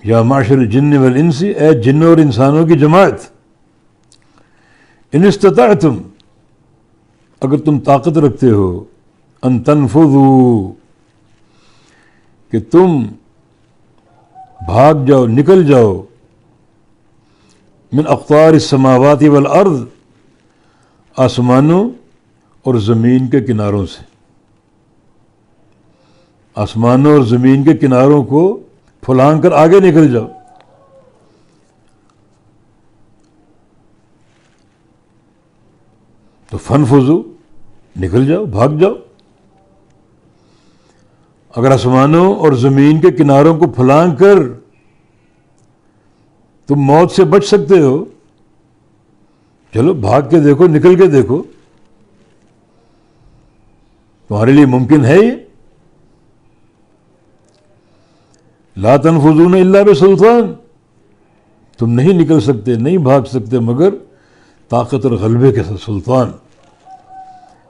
یا معشر الجن والانس، اے جنوں اور انسانوں کی جماعت، ان استطعتم، اگر تم طاقت رکھتے ہو، ان تنفذوا، کہ تم بھاگ جاؤ، نکل جاؤ، من اقطار السماوات والارض، آسمانوں اور زمین کے کناروں سے، آسمانوں اور زمین کے کناروں کو پھلانگ کر آگے نکل جاؤ. تو فنفذوا، نکل جاؤ، بھاگ جاؤ. اگر آسمانوں اور زمین کے کناروں کو پھلانگ کر تم موت سے بچ سکتے ہو، چلو بھاگ کے دیکھو، نکل کے دیکھو، تمہارے لیے ممکن ہے یہ. لا تنفذون الا بسلطان، تم نہیں نکل سکتے، نہیں بھاگ سکتے مگر طاقت اور غلبے کے ساتھ. سلطان،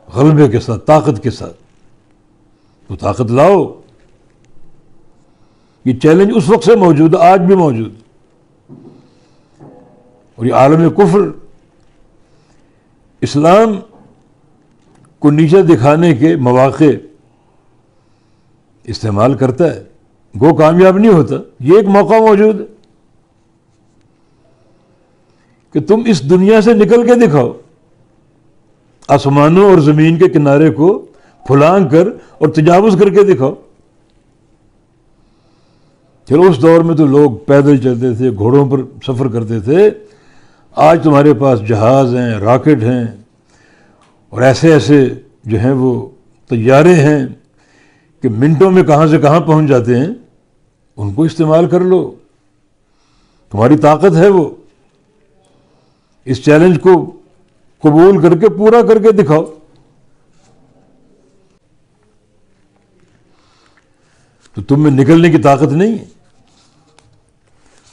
غلبے کے ساتھ، طاقت کے ساتھ. تو طاقت لاؤ. یہ چیلنج اس وقت سے موجود ہے، آج بھی موجود. اور یہ عالم کفر اسلام کو نیچے دکھانے کے مواقع استعمال کرتا ہے، گو کامیاب نہیں ہوتا. یہ ایک موقع موجود ہے کہ تم اس دنیا سے نکل کے دکھاؤ، آسمانوں اور زمین کے کنارے کو پھلانگ کر اور تجاوز کر کے دکھاؤ. چلو اس دور میں تو لوگ پیدل چلتے تھے، گھوڑوں پر سفر کرتے تھے. آج تمہارے پاس جہاز ہیں، راکٹ ہیں، اور ایسے ایسے جو ہیں وہ طیارے ہیں کہ منٹوں میں کہاں سے کہاں پہنچ جاتے ہیں. ان کو استعمال کر لو، تمہاری طاقت ہے وہ. اس چیلنج کو قبول کر کے پورا کر کے دکھاؤ. تو تم میں نکلنے کی طاقت نہیں ہے،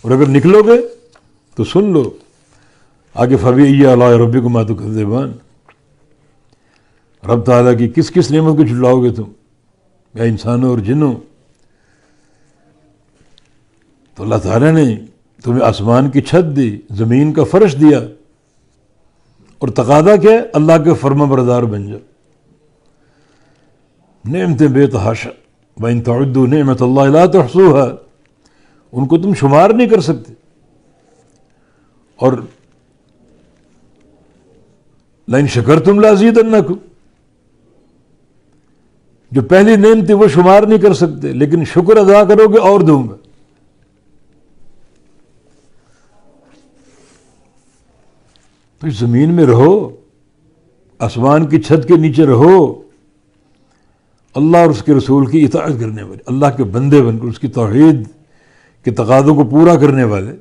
اور اگر نکلو گے تو سن لو آگے، فَبِأَيِّ آلَاءِ رَبِّكُمَا تُكَذِّبَانِ، رب تعالیٰ کی کس کس نعمت کو جھٹلاؤ گے تم، یا انسانوں اور جنوں. تو اللہ تعالیٰ نے تمہیں آسمان کی چھت دی، زمین کا فرش دیا، اور تقاضا کیا ہے؟ اللہ کے فرما بردار بن جاؤ. نعمتیں بے تحاشا، وَإِن تَعُدُّوا نِعْمَتَ اللَّهِ لَا تُحْصُوهَا، ان کو تم شمار نہیں کر سکتے. اور لَإِن شَكَرْتُمْ لَأَزِيدَنَّكُمْ، جو پہلی نعمت وہ شمار نہیں کر سکتے، لیکن شکر ادا کرو گے اور دوں گا. تو اس زمین میں رہو، آسمان کی چھت کے نیچے رہو، اللہ اور اس کے رسول کی اطاعت کرنے والے، اللہ کے بندے بن کر اس کی توحید کے تقاضوں کو پورا کرنے والے.